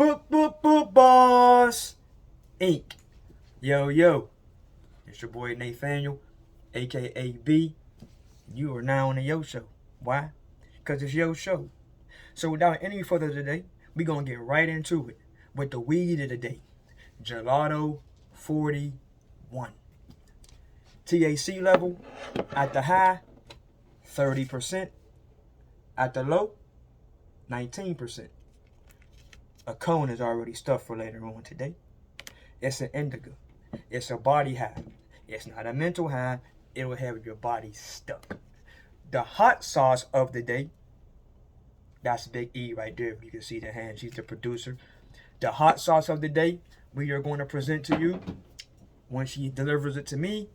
Boss Inc. Yo, it's your boy Nathaniel, aka B. You are now on the Yo Show. Why? Because it's Yo Show. So without any further delay, we're going to get right into it with the weed of the day. Gelato 41. THC level at the high, 30%. At the low, 19%. A cone is already stuffed for later on today. It's an indica. It's a body high. It's not a mental high. It'll have your body stuck. The hot sauce of the day. That's Big E right there. If you can see the hand, she's the producer. The hot sauce of the day we are going to present to you when she delivers it to me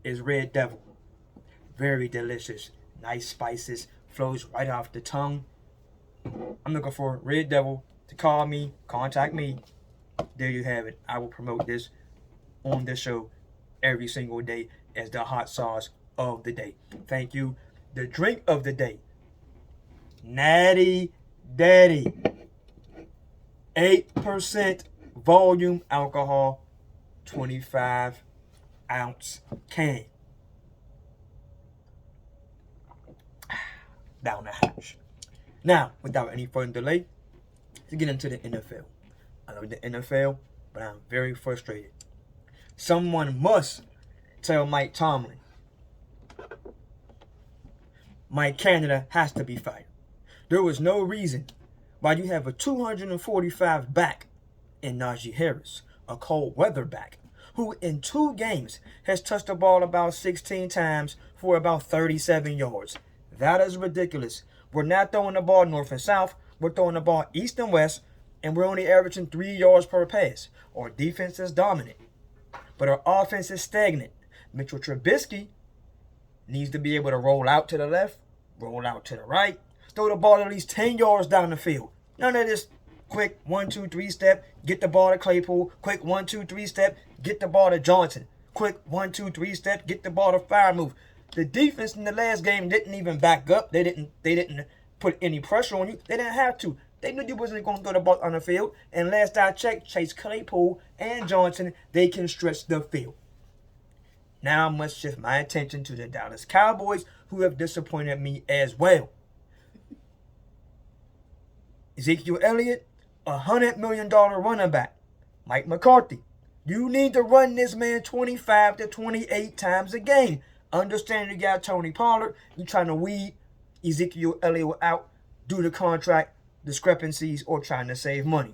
is Red Devil. Very delicious. Nice spices. Flows right off the tongue. I'm looking for Red Devil to call me, contact me. There you have it. I will promote this on this show every single day as the hot sauce of the day. Thank you. The drink of the day. Natty Daddy. 8% volume alcohol, 25 ounce can. Down the hatch. Now, without any further delay, to get into the NFL. I love the NFL, but I'm very frustrated. Someone must tell Mike Tomlin Mike Canada has to be fired. There was no reason why you have a 245 back in Najee Harris, a cold weather back, who in 2 games has touched the ball about 16 times for about 37 yards. That is ridiculous. We're not throwing the ball north and south. We're throwing the ball east and west, and we're only averaging 3 yards per pass. Our defense is dominant, but our offense is stagnant. Mitchell Trubisky needs to be able to roll out to the left, roll out to the right, throw the ball at least 10 yards down the field. None of this quick 1-2-3 step, get the ball to Claypool, quick 1-2-3 step, get the ball to Johnson, quick 1-2-3 step, get the ball to Freiermuth. The defense in the last game didn't even back up. They didn't put any pressure on you. They didn't have to. They knew you wasn't going to throw the ball on the field. And last I checked, Chase Claypool and Johnson, they can stretch the field. Now I must shift my attention to the Dallas Cowboys, who have disappointed me as well. Ezekiel Elliott, $100 million running back. Mike McCarthy, you need to run this man 25 to 28 times a game. Understand you got Tony Pollard. You're trying to weed Ezekiel Elliott out due to contract discrepancies or trying to save money.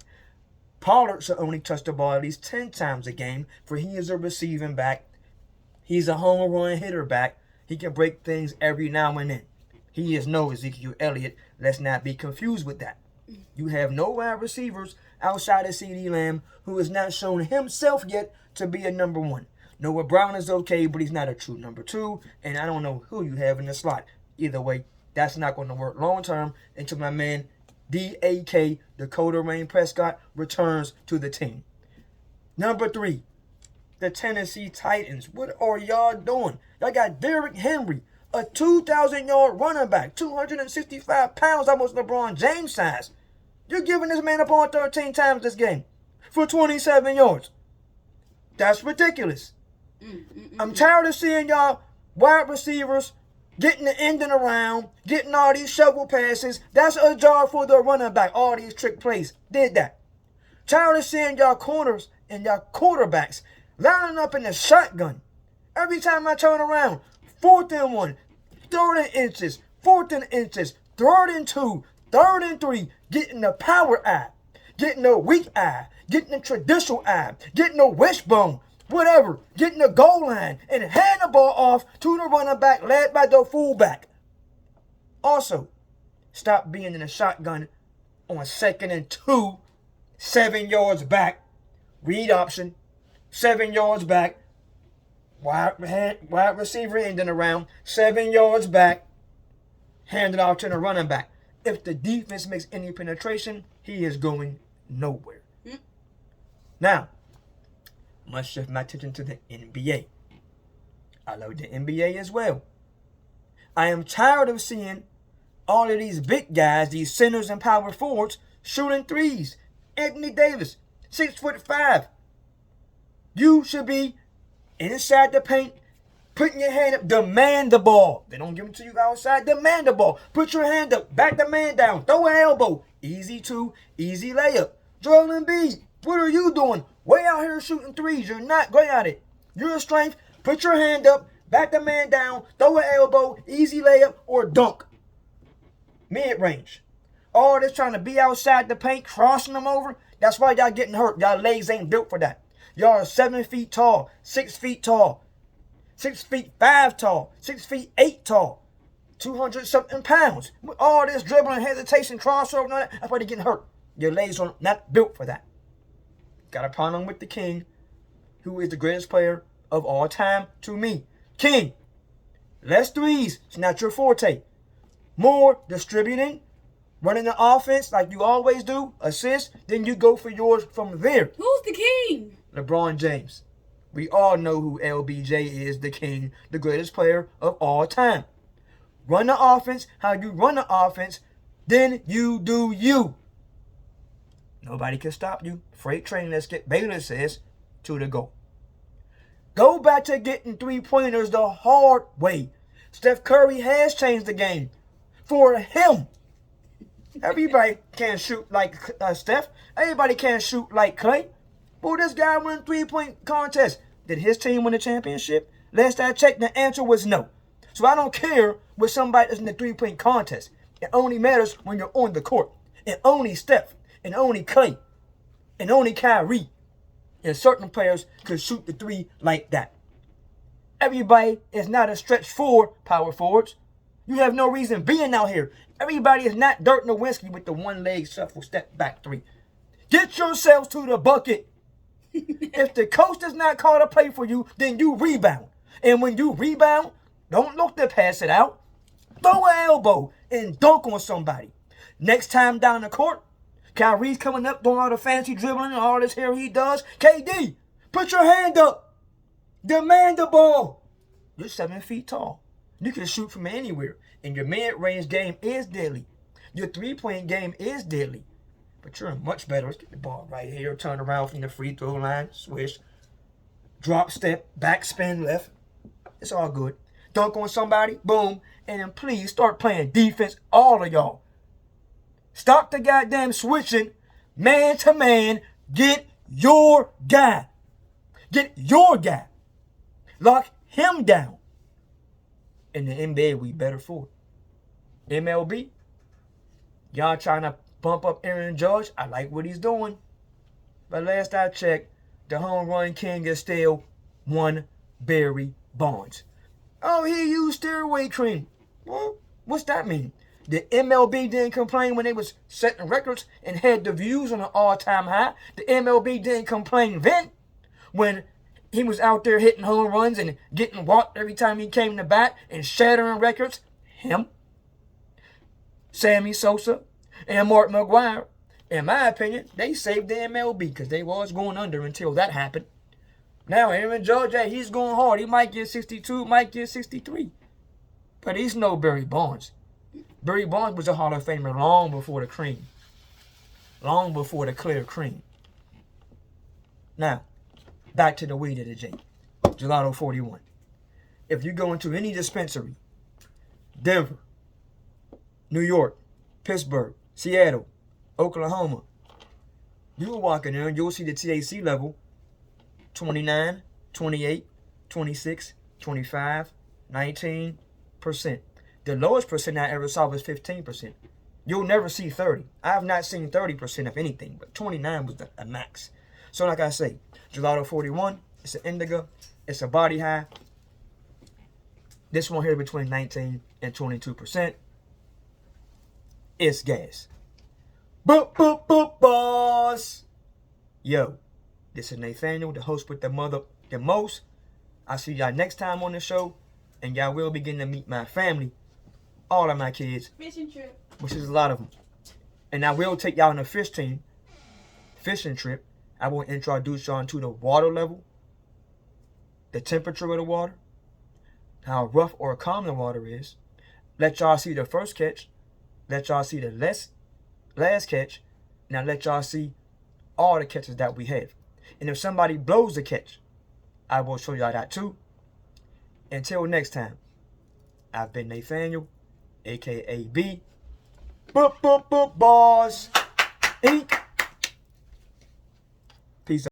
Pollard should only touch the ball at least 10 times a game, for he is a receiving back. He's a home run hitter back. He can break things every now and then. He is no Ezekiel Elliott. Let's not be confused with that. You have no wide receivers outside of CeeDee Lamb, who has not shown himself yet to be a number 1. Noah Brown is okay, but he's not a true number 2, and I don't know who you have in the slot. Either way, that's not going to work long term until my man D.A.K. Dakota Rain Prescott returns to the team. Number 3, the Tennessee Titans. What are y'all doing? Y'all got Derrick Henry, a 2,000-yard running back, 265 pounds, almost LeBron James size. You're giving this man a ball 13 times this game for 27 yards. That's ridiculous. I'm tired of seeing y'all wide receivers getting the end and around, getting all these shovel passes. That's a job for the running back. All these trick plays. Did that. Tired of seeing y'all corners and y'all quarterbacks lining up in the shotgun. Every time I turn around, 4th and 1, 3rd and inches, 4th and inches, 3rd and 2, 3rd and 3, getting the power eye, getting the weak eye, getting the traditional eye, getting the wishbone, whatever, getting the goal line, and hand the ball off to the running back led by the fullback. Also, stop being in the shotgun on 2nd and 2, 7 yards back, read option, 7 yards back, wide receiver ending around, 7 yards back, hand it off to the running back. If the defense makes any penetration, he is going nowhere. Now, must shift my attention to the NBA. I love the NBA as well. I am tired of seeing all of these big guys, these centers and power forwards, shooting threes. Anthony Davis, 6'5". You should be inside the paint, putting your hand up, demand the ball. They don't give it to you outside, demand the ball. Put your hand up, back the man down, throw an elbow. Easy two, easy layup. Joel Embiid, what are you doing? Way out here shooting threes. You're not great at it. You're a strength. Put your hand up, back the man down, throw an elbow, easy layup, or dunk. Mid-range. All this trying to be outside the paint, crossing them over. That's why y'all getting hurt. Y'all legs ain't built for that. Y'all are 7 feet tall, 6 feet tall, 6'5" tall, 6'8" tall, 200-something pounds. With all this dribbling, hesitation, crossover, and all that, that's why they're getting hurt. Your legs are not built for that. Got a problem with the King, who is the greatest player of all time to me. King, less threes. It's not your forte. More distributing, running the offense like you always do, assist, then you go for yours from there. Who's the King? LeBron James. We all know who LBJ is, the King, the greatest player of all time. Run the offense how you run the offense, then you do you. Nobody can stop you. Freight train, let's get Baylor says, to the goal. Go back to getting three-pointers the hard way. Steph Curry has changed the game for him. Everybody can't shoot like Steph. Everybody can't shoot like Clay. But this guy won a three-point contest. Did his team win the championship? Last I checked, the answer was no. So I don't care with somebody that's in the three-point contest. It only matters when you're on the court. And only Steph, and only Clay, and only Kyrie, and certain players could shoot the three like that. Everybody is not a stretch four power forwards. You have no reason being out here. Everybody is not Dirk Nowitzki with the one-leg shuffle step back three. Get yourselves to the bucket. If the coach does not call a play for you, then you rebound. And when you rebound, don't look to pass it out. Throw an elbow and dunk on somebody. Next time down the court, Kyrie's coming up doing all the fancy dribbling and all this here he does. KD, put your hand up. Demand the ball. You're 7 feet tall. You can shoot from anywhere. And your mid-range game is deadly. Your three-point game is deadly. But you're much better. Let's get the ball right here. Turn around from the free throw line. Swish. Drop step. Backspin left. It's all good. Dunk on somebody. Boom. And then please start playing defense. All of y'all. Stop the goddamn switching. Man to man. Get your guy. Get your guy. Lock him down. In the NBA, we better for it. MLB, y'all trying to bump up Aaron Judge. I like what he's doing. But last I checked, the home run king is still one Barry Bonds. Oh, he used steroid cream. Well, what's that mean? The MLB didn't complain when they was setting records and had the views on an all-time high. The MLB didn't complain then when he was out there hitting home runs and getting walked every time he came to bat and shattering records. Him, Sammy Sosa, and Mark McGwire, in my opinion, they saved the MLB because they was going under until that happened. Now Aaron Judge, he's going hard. He might get 62, might get 63. But he's no Barry Bonds. Barry Bonds was a Hall of Famer long before the cream. Long before the clear cream. Now, back to the weed of the J. Gelato 41. If you go into any dispensary, Denver, New York, Pittsburgh, Seattle, Oklahoma, you will walk in there and you'll see the THC level 29, 28, 26, 25, 19%. The lowest percent I ever saw was 15%. You'll never see 30. I have not seen 30% of anything, but 29 was the max. So like I say, Gelato 41, it's an indica, it's a body high. This one here between 19 and 22%. It's gas. Boop, boop, boop, boss. Yo, this is Nathaniel, the host with the most. I'll see y'all next time on the show, and y'all will begin to meet my family, all of my kids. Fishing trip. Which is a lot of them. And I will take y'all on a fishing trip. I will introduce y'all to the water level, the temperature of the water, how rough or calm the water is. Let y'all see the first catch. Let y'all see the last catch. Now let y'all see all the catches that we have. And if somebody blows the catch, I will show y'all that too. Until next time, I've been Nathaniel, aka B. Boop, boop, boop, boss. Ink.